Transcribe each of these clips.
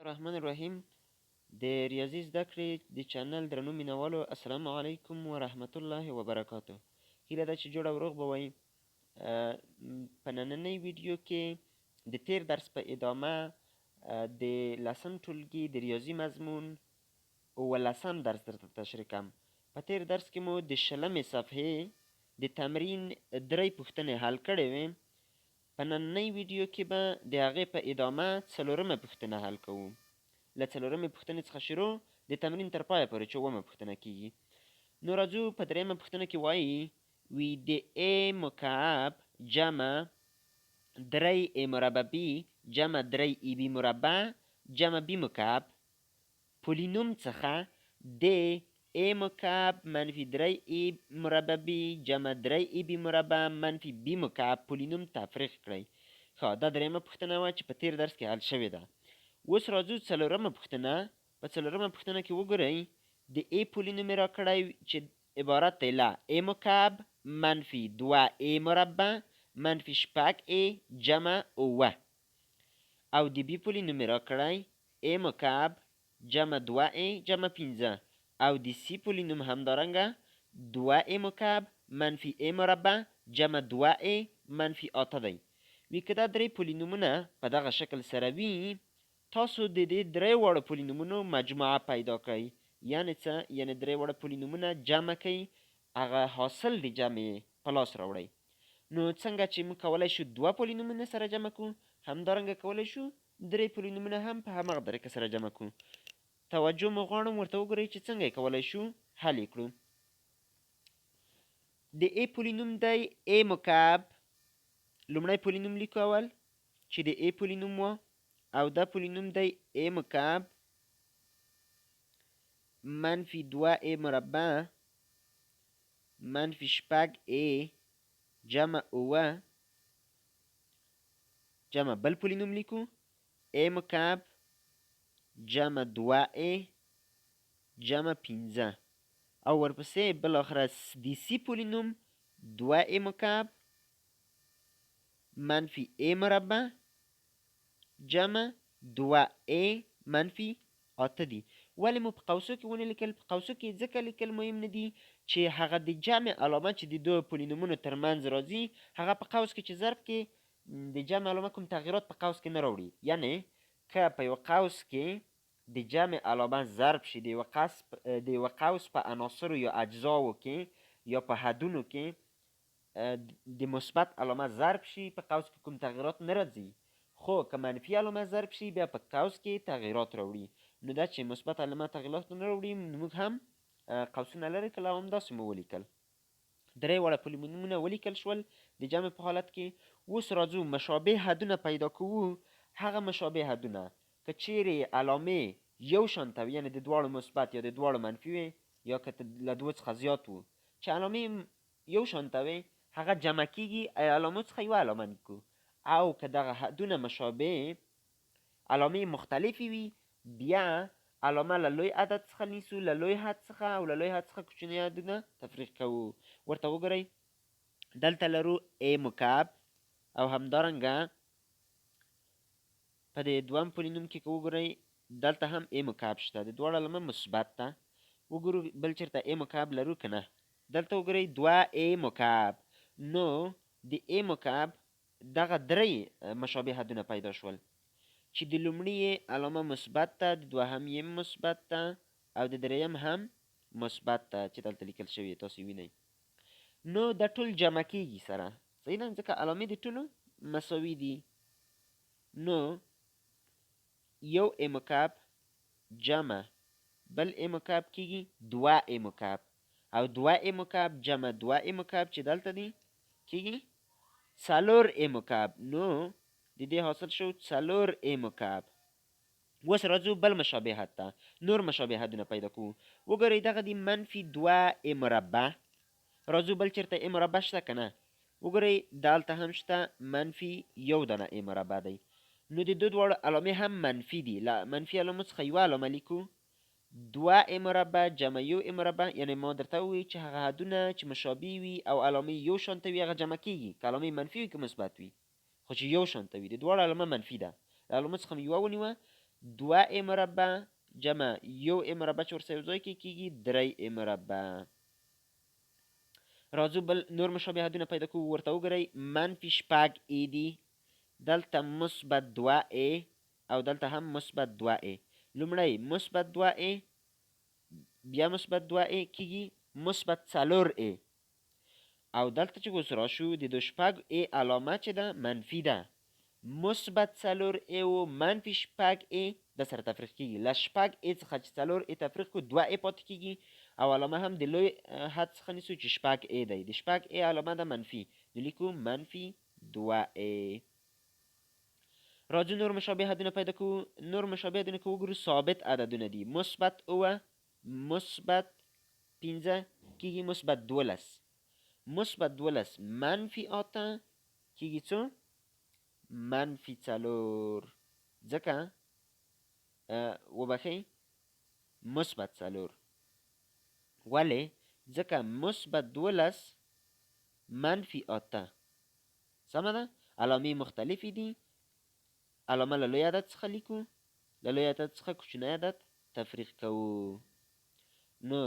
الرحمن الرحیم د ریاضي زده کړې د چینل درنو مینوالو السلام علیکم ورحمت الله وبرکاته. هیله ده چې جوړ او روغ به وئ. په نننۍ ویډیو کې د تیر درس په ادامه د لسم ټولګي د ریاضي مضمون 18 درس درته تشریح کوم. په تیر درس کې مو د 20 صفحې د تمرین 3 پوښتنې حل کړې وې. په نننۍ ویډیو کې به د هغې په ادامه 4مه پوښتنه حل کوو. له 4مې پوښتنې څخه شروع د تمرین تر پایه پورې چې 9مه پوښتنه کیږي. نو راځو په 3مه پوښتنه کې وایي د A مکعب جمع 3A مربع B جمع 3AB مربع جمع B مکعب پولینوم څخه د A مکعب منفي 3A مربع B جمع 3AB مربع منفي B مکعب پولینوم تفریق کړئ. ښه، دا 3مه پوښتنه وه چې په تیر درس کې حل شوې ده. اوس راځو 4مه پوښتنه. په 4مه پوښتنه کې وګورئ د A پولینوم یې راکړی چې عبارت دی له A مکعب منفي 2A مربع منفي 6A جمع 9 او د B پولینوم یې راکړی A مکعب جمع 2A جمع 15 او د C پولینوم همدارنګه 2A مکعب منفي A مربع جمع 2A منفي 8 دی. که دا درې پولینومونه په دغه شکل سره وي، تاسو د دې درې واړو پولینومونو مجموعه پیدا کړئ. یعنې څه؟ یعنې درې واړه پولینومونه جمع کړئ، هغه حاصل د جمع په لاس راوړئ. نو څنګه چې موږ کولی شو 2 پولینومونه سره جمع کړو، همدارنګه کولی شو 3 پولینومونه هم په همغه طریقه سره جمع کړو. توجه مو غواړم ورته وګورئ چې څنګه یې کولی شو حل یې کړو. د A پولینوم دی A مکعب. لومړی پولینوم لیکو اول چې د A پولینوم و، او دا پولینوم دی A مکعب منفي 2A مربع منفي 6A جمع 9 جمع بل پولینوم لیکو A مکعب جمع 2A جمع 15 او ورپسې بالاخره د C پولینوم 2A مکعب منفي A مربع جمع 2A منفي 8 دی. ولې مو په قوسو کې ونه لیکل؟ په قوسو کې ځکه لیکل مهم نه دي چې هغه د جمع علامه چې د دوه پولینومونو ترمنځ راځي، هغه په قوس کې چې ضرب کې د جمع علامه کوم تغییرات په قوس کې نه راوړي. یعنې که په یو قوس کې د جمع علامه ضرب شي، د یوه قوس په عناصرو یا اجزاو کې یا په حدونو کې د مثبت علامه ضرب شي، په قوس کې کوم تغییرات نه راځي. خو که منفي علامه ضرب شي، بیا په قوس کې تغییرات راوړي. نو دا چې مثبت علامه تغییرات نه راوړي، موږ هم قوسونه لرې کړل او همداسې مو ولیکل. درې واړه پولینومونه ولیکل شول د جمع په حالت کې. اوس راځو مشابه حدونه پیدا کوو. هغه مشابه حدونه که چیرې علامې یو شانته وي، یعنې د دواړو مثبت یا د دواړو منفي وي، یا که له دوو څخه زیات وو چې علامې یو شانته وي، هغه جمع کیږي، علامو څخه یوه علامه نیکو. او که دغه حدونه مشابه علامې مختلفې وي، بیا علامه له لوی عدد څخه نیسو، له لوی حد څخه او له لوی حد څخه کوچني عددونه تفریق کوو. ورته وګورئ دلته لرو A مکعب او همدارنګه په د دویم پولینوم کې که وګورئ دلته هم A مکعب شته، د دواړو علامه مثبت ده. وګورو بل چېرته A مکعب لرو که نه. دلته وګورئ 2A مکعب. نو د A مکعب دغه 3 مشابه حدونه پیدا شول چې د لومړي علامه مثبت ده، د دوهم یې مثبت ده او د دریم هم مثبت ده چې دلته لیکل شوي تاسو وینئ. نو دا ټول جمع کیږي سره، صحیح ده، ځکه علامې د ټولو مساوي دي. نو یو A مکعب جمع بل A مکعب کیږي 2A مکعب او 2A مکعب جمع 2A مکعب چې دلته دی کیږي 4A مکعب. نو د دې حاصل شو 4A مکعب. اوس راځو بل مشابه حد ته، نور مشابه حدونه پیدا کوو. وګورئ دغه دی منفي 2A مربع. راځو بل چېرته A مربع شته که نه؟ وګورئ دلته هم شته منفي 1 دانه A مربع دی. نو د دو دواړو علامې هم منفي دي. له منفي علامو څخه یوه علامه لیکو 2A مربع جمع 1A مربع. یعنې ما درته وویل چې هغه حدونه چې مشابه وي او علامې یو شانته وي هغه جمع کیږي، که علامې منفي وي که مثبت وي، خو چې یو شانته وي. د دواړو علامه منفي ده، له علامو څخه مې یوه ونیوه 2 ا مربع جمع 1 ا مربع چې ورسره یوځای کېږي 3 ا مربع. راځو بل نور مشابهتونه پیدا کوو. ورته وګورئ منفي 6 ا دي، دلته مثبت 2 ا او دلته هم مثبت 2 ا. لومړی مثبت 2 ا بیا مثبت 2 ا کېږي مثبت 4 ا او دلته چې اوس راشو د 2 ا علامه چې ده منفي ده. مثبت 4 ا او منفي 6 ا د سره تفریق کېږي. له 6 ا څخه چې 4 ا تفریق کړو 2 ا پاتې کېږي او علامه هم د لوی حد څخه نیسو چې 6 ا دی. د 6 ا علامه ده منفي، نو لیکو منفي 2 ا. راځو نور مشابهتونه پیدا کوو. نور مشابهتونه که وګورو ثابت عددونه دي. مثبت 9 مثبت 15 کېږي مثبت 12. مثبت 12 منفي 8 کېږي څو؟ منفي 4. ځکه وبخښئ مثبت 4. ولې؟ ځکه مثبت 12 منفي 8. سمه ده؟ علامې مختلفې دي. علامه له لوی عدد څخه لیکو، له لوی عدد څخه کوچنی عدد تفریق کوو. نو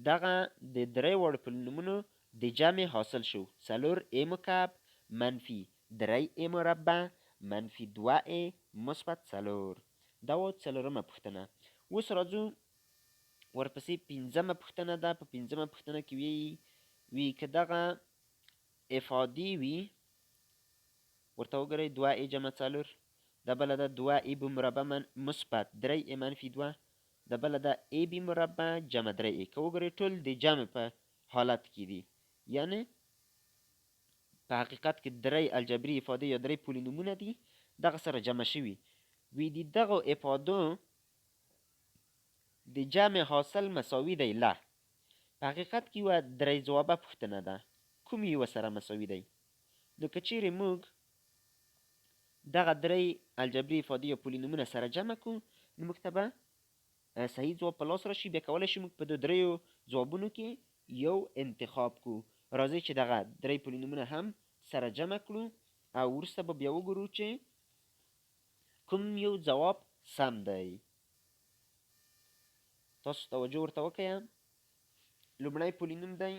دغه د درې واړو پولینومونو د جمع حاصل شو. 4 ا مکعب منفي 3 ا مربع منفي 2 ا مثبت 4. دا و څلورمه پوښتنه. اوس راځو ورپسې پنځمه پوښتنه ده. په پنځمه پوښتنه کې وی که دغه افادي وي ورته وګورئ 2 ا جمع 4. دا بله ده 2 ا ب مربع مثبت 3 ا منفي 2. دا بله ده ا ب مربع جمع 3 ا. که وګورئ ټول د جمع په حالت کې دي، یعنی په حقیقت کې 3 الجبري افاده یا 3 پولینومونه دي دغه سره جمع شوي وي. د دغه افادو د جمع حاصل مساوي دی له. په حقیقت کې یوه 3 ځوابه پوښتنه ده، کوم یو سره مساوي دی؟ نو که چیرې موږ دغه 3 الجبري افادې یا پولینومونه سره جمع کړو نو موږ ته به صحیح ځواب په لاس راشي. بیا کولی شو موږ په دریو ځوابونو کې یو انتخاب کړو. راځئ چې دغه 3 پولینومونه هم سره جمع کړو او وروسته به بیا وګورو چې کوم یو ځواب سم دی. تاسو توجه ورته وکړئ. لومړی پولینوم دی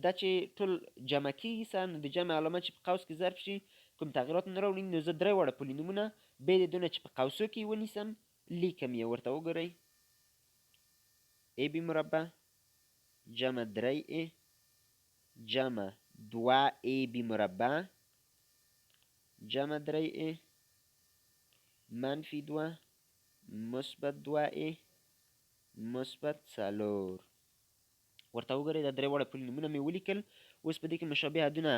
دا چې ټول جمع کېږي سره، نو د جمع علامه چې په قوس کې ضرب شي کوم تغیرات نه راوړي. نو زه 3 واړه پولینومونه بې د دونه چې په قوسو کې ونیسم لیکم یې. ورته وګورئ ا ب مربع جمع 3 ا جمع 2 ا ب مربع جمع 3 ا منفي 2 مثبت 2 ا مثبت 4. ورته وګورئ دا 3 واړه پولینومونه مې ولیکل. اوس په دې کې مشابه عددونه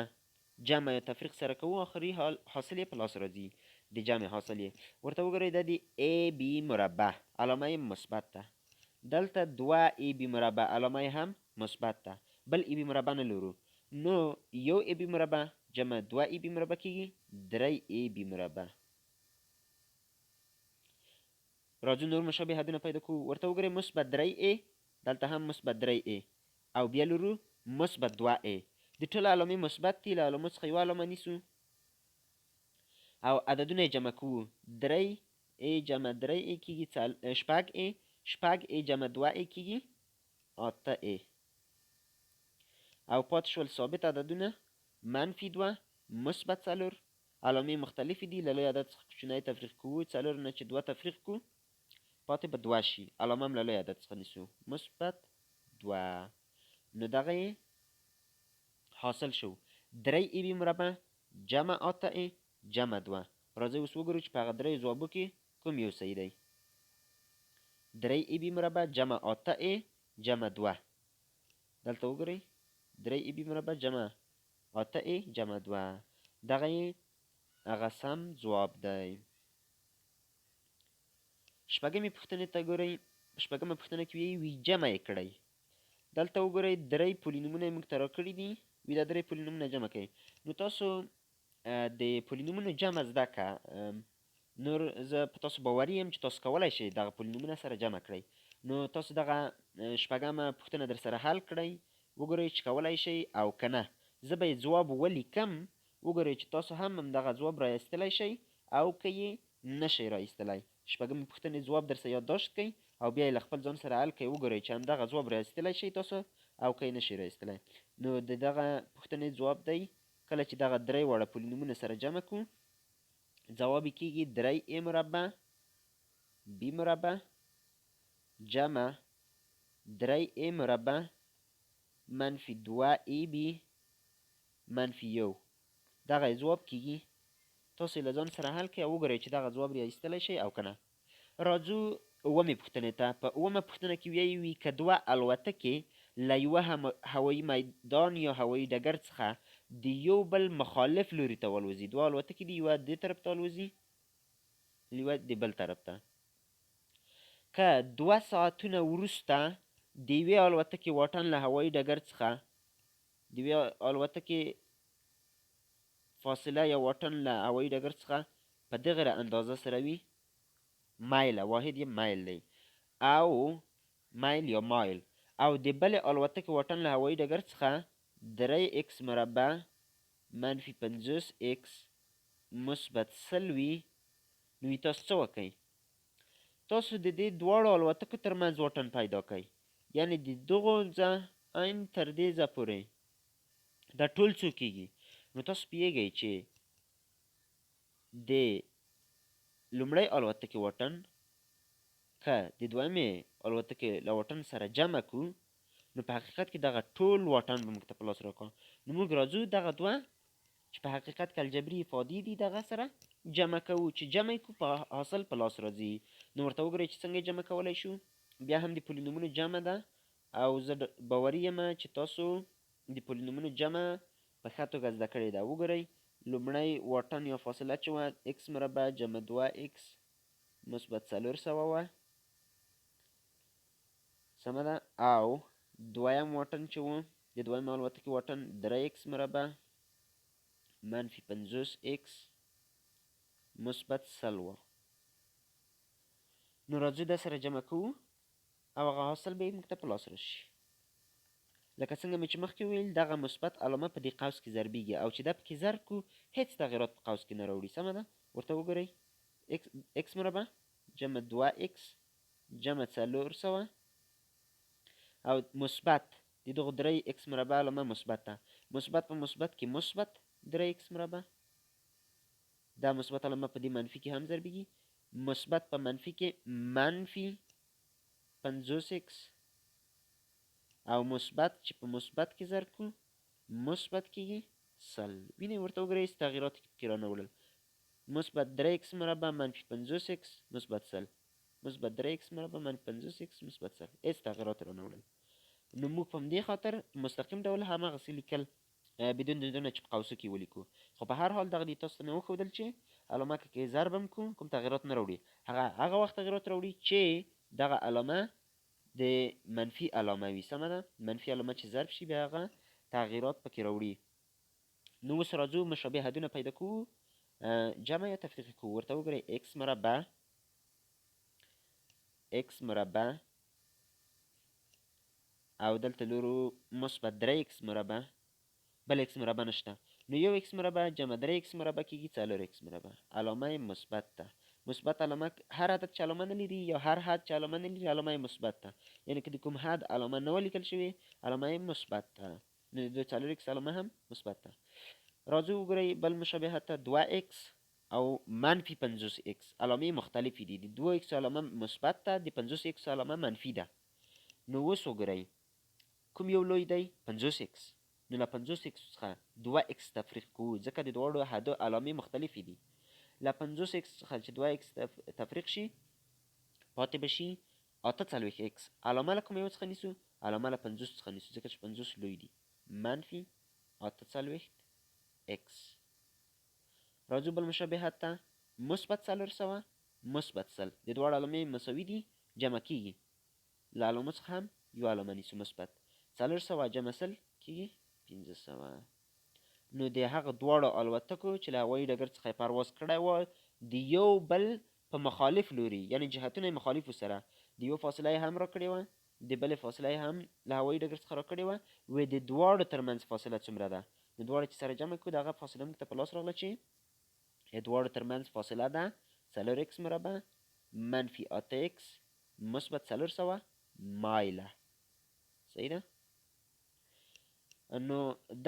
جمع یا تفریق سره کوو. آخري حاصل یې په لاس راځي، د جمع حاصل یې. ورته وګورئ دا د ا ب مربع علامه یې مثبت ده. دلته 2 ا ب مربع علامه یې هم مثبت ده. بل ا ب مربع نه لرو، نو یو ا ب مربع جمع 2 ا ب مربع کېږي 3 ا ب مربع. راځو نور مشابه عددونه پیدا کوو. ورته وګورئ مثبت 3 ا دلته هم مثبت 3 ا او بیا لرو مثبت 2 ا. د ټولو علامې مثبت دي، له علامو څخه یوه علامه نیسو او عددونه یې جمع کوو. 3 ا جمع 3 ا کېږي 6 ا 6 ا جمع 2 ا کېږي 8 ا او پاتې شول ثابت عددونه منفي 2 مثبت 4. علامې مختلفې دي، له لوی عدد څخه کوچنی تفریق کوو. 4 نه چې 2 تفریق کوو پاتې به 2 شي. علامه هم له لوی عدد څخه نیسو مثبت 2. نو دغه یې حاصل شو 3 ا ب مربع جمع 8 ا جمع 2. راځئ اوس وګورو چې په هغه 3 ځوابو کې کوم یو صحیح دی. 3 ا ب مربع جمع 8 ا جمع 2. دلته وګورئ 3 ا ب مربع جمع 8 ا جمع 2. دغه یې هغه سم ځواب دی. شپږمې پوښتنې ته ګورئ. په شپږمه پوښتنه کې وی جمع یې کړئ. دلته وګورئ 3 پولینومونه یې موږ ته راکړي دي. وی دا 3 پولینومونه جمع کړئ. نو تاسو د پولینومونو جمع زده کړه. نور زه په تاسو باوري یم چې تاسو کولی شئ دغه پولینومونه سره جمع کړئ. نو تاسو دغه شپږمه پوښتنه در سره حل کړئ، وګورئ چې کولی شئ او که نه. زه به یې ځواب ولیکم، وګورئ چې تاسو هم همدغه ځواب را ایستلی شئ او که یې نشئ رایستلی. شپږمې پوښتنې ځواب درسه یادداشت کړئ او بیا یې له خپل ځان سره حل کړئ، وګورئ چې همدغه ځواب رایستلی شئ تاسو او که یې نشئ رایستلی. نو د دغه پوښتنې ځواب دی کله چې دغه درې واړه پولینومونه سره جمع کړو ځواب یې کېږي 3a مربع b مربع جمع 3a مربع منفي 2ab منفي 1. دغه یې ځواب کېږي. تاسو یې له ځان سره حل کړئ او وګورئ چې دغه ځواب رایستلی شئ او که نه. راځو اومې پوښتنې ته. په اومه پوښتنه کې ویلي وي که دوه الوتکې له یوه هوایي میدان یا هوایي ډګر څخه د یو بل مخالف لوري ته والوځي. دوه الوتکې دي، یوه دې طرف ته والوځي، یوه د بل طرف ته. که 2 ساعتونه وروسته د یوې الوتکې واټن له هوایي ډګر څخه د یوې الوتکې فاصله یا واټن له هوایي ډګر څخه په دغه اندازه سره وي، مایله، واحد یې مایل دی او مایل یا مایل، او د بلې الوتکې واټن له هوایي ډګر څخه 3x مربع منفي 50x مثبت 100 وي، نو تاسو څه وکئ؟ تاسو د دې دواړو الوتکو ترمنځ واټن پیدا کړئ، یعنې د دغو ځه عین تر دې ځه پورې دا ټول څو کېږي؟ نو تاسو پوهیږئ چې د لومړۍ الوتکې واټن که د دویمې الوتکې له واټن سره جمع کړو نو په حقیقت کې دغه ټول واټن به موږ ته په لاس راکړو. نو موږ راځو دغه دوه چې په حقیقت کې الجبري افادې دي دغه سره جمع کوو، چې جمع کړو په حاصل په لاس راځي. نو ورته وګورئ چې څنګه جمع کولی شو. بیا هم د پولینومونو جمع ده او زه باوري یم چې تاسو د پولینومونو جمع په ښه توګه زده کړې ده. وګورئ لومړی واټن یا فاصله چې وه x مربع جمع 2x مثبت 400 وه، سمه ده. او دویم واټن چې و د دویم الوتکې واټن 3x مربع منفي 50x مثبت 100 وه. نو راځو دا سره جمع کوو او هغه حاصل به یې موږ ته په لاس راشي. لکه څنګه مې چې مخکې ویل دغه مثبت علامه په دې قوس کې ضربیږي او چې دا پکې ضرب کړو هیڅ تغیرات په قوس کې نه راوړي، سمه ده. ورته وګورئ x مربع جمع 2x جمع 400 او مثبت د دغو 3x مربع علامه مثبت ده، مثبت په مثبت کې مثبت 3x مربع، دا مثبت علامه په دې منفي کې هم ضربیږي، مثبت په منفي کې منفي 50x او مثبت چې په مثبت کې ضرب کړو مثبت کېږي 100. وینئ ورته وګورئ هېڅ تغیرات پکې رانه وړل. مثبت 3x مربع منفي 50x مثبت 100 مثبت 3x مربع منفي 50x مثبت 100 هېڅ تغیرات رانه وړل. نو موږ په همدې خاطر مستقیم ډول هماغسې لیکل بدون د دونه چې په قوسو کې ولیکو. خو په هر حال دغه دې تاسو ته مې وښودل چې علامه که ضرب هم کړو کوم تغیرات نه راوړي، هغه وخت تغیرات راوړي چې دغه علامه د منفي علامه وي، سمه ده. منفي علامه چې ضرب شي بیا هغه تغیرات پکې راوړي. نو اوس راځو مشابه حدونه پیدا کوو، جمع یا تفریق کوو. ورته وګورئ x مربع او دلته لورو مثبت 3x مربع، بل x مربع نشته، نو یو x مربع جمع 3x مربع کېږي 4x مربع. علامه یې مثبت ده. مثبت علامه هر عدد چې علامه نه لري یا هر حد چې علامه نه لري علامه یې مثبت ده، یعنې که د کوم حد علامه نه ولیکل شوې علامه یې مثبت ده، نو د 4x علامه هم مثبت ده. راځو وګورئ بل مشابه ته 2x او منفي 50x علامې مختلفې دي. د 2x علامه مثبت ده، د 50x علامه منفي ده. نو اوس وګورئ کوم یو لوی دی 50x، نو له 50x څخه 2x تفریق کوو ځکه د دواړو حدو علامې مختلفې دي. له 50x څخه چې 2x تفریق شي پاتې به شي 48x. علامه له کوم یو څخه نیسو؟ علامه له 50 څخه نیسو ځکه چې 50 لوی دي، منفي 48x. راځو بل مشابهت ته مثبت 400 مثبت 100، د دواړو علامې مساوي دي جمع کېږي، له علامو څخه هم یو علامه نیسو مثبت 400 جمع 100 کېږي 1500. نو د هغه دواړو الوتکو چې له هوایي ډګر څخه یې پرواز کړی و د یو بل په مخالف لوري یعنې جهتونه یې مخالفو سره د یو فاصله یې هم راکړې وه د بلې فاصله یې هم له هوایي ډګر څخه راکړې وه، وې د دواړو ترمنځ فاصله څومره ده؟ نو دواړه چې سره جمع کړو د هغه فاصله موږ ته په لاس راغله چې د دواړو ترمنځ فاصله ده 4x مربع منفي 8x مثبت 400 مایله. صحیح ده؟ نو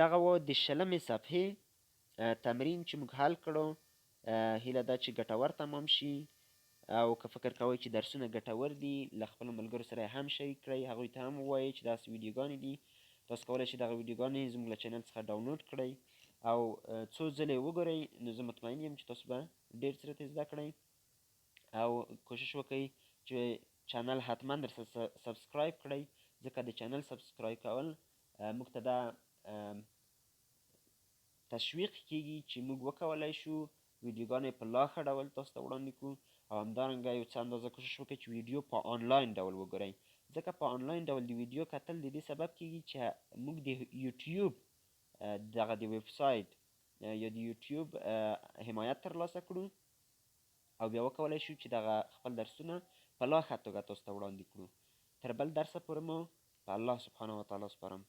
دغه و د شلمې صفحې تمرین چې موږ حل کړو. هیله ده چې ګټور تمام شي، او که فکر کوئ چې درسونه ګټور دي له خپلو ملګرو سره هم شریک کړئ، هغوی ته هم ووایئ چې داسې ویډیوګانې دي. تاسو کولی شئ دغه ویډیوګانې زموږ له چینل څخه ډاونلوډ کړئ او څو ځلې وګورئ، نو زه مطمئن یم چې تاسو به ډېر څه راته زده کړئ. او کوشش وکړئ چې چینل حتما درسره سبسکرایب کړئ، ځکه د چینل سبسکرایب کول موږ ته دا تشویق کیږي چې موږ وکولای شو ویډیوګانې په لا ښه ډول تاسو ته وړاندې کړو، او همدارنګه یو څه اندازه کوشش وکړئ چې ویډیو په آنلاین ډول وګورئ، ځکه په آنلاین ډول د ویډیو کتل د دې سبب کیږي چې موږ د یوټیوب دغه د ویب سایټ یا د یوټیوب حمایت ترلاسه کړو، او بیا وکولای شو چې دغه خپل درسونه په لا ښه توګه تاسو ته وړاندې کړو. تر بل درسه پورې مو په الله سبحانه وتعالی سپارم.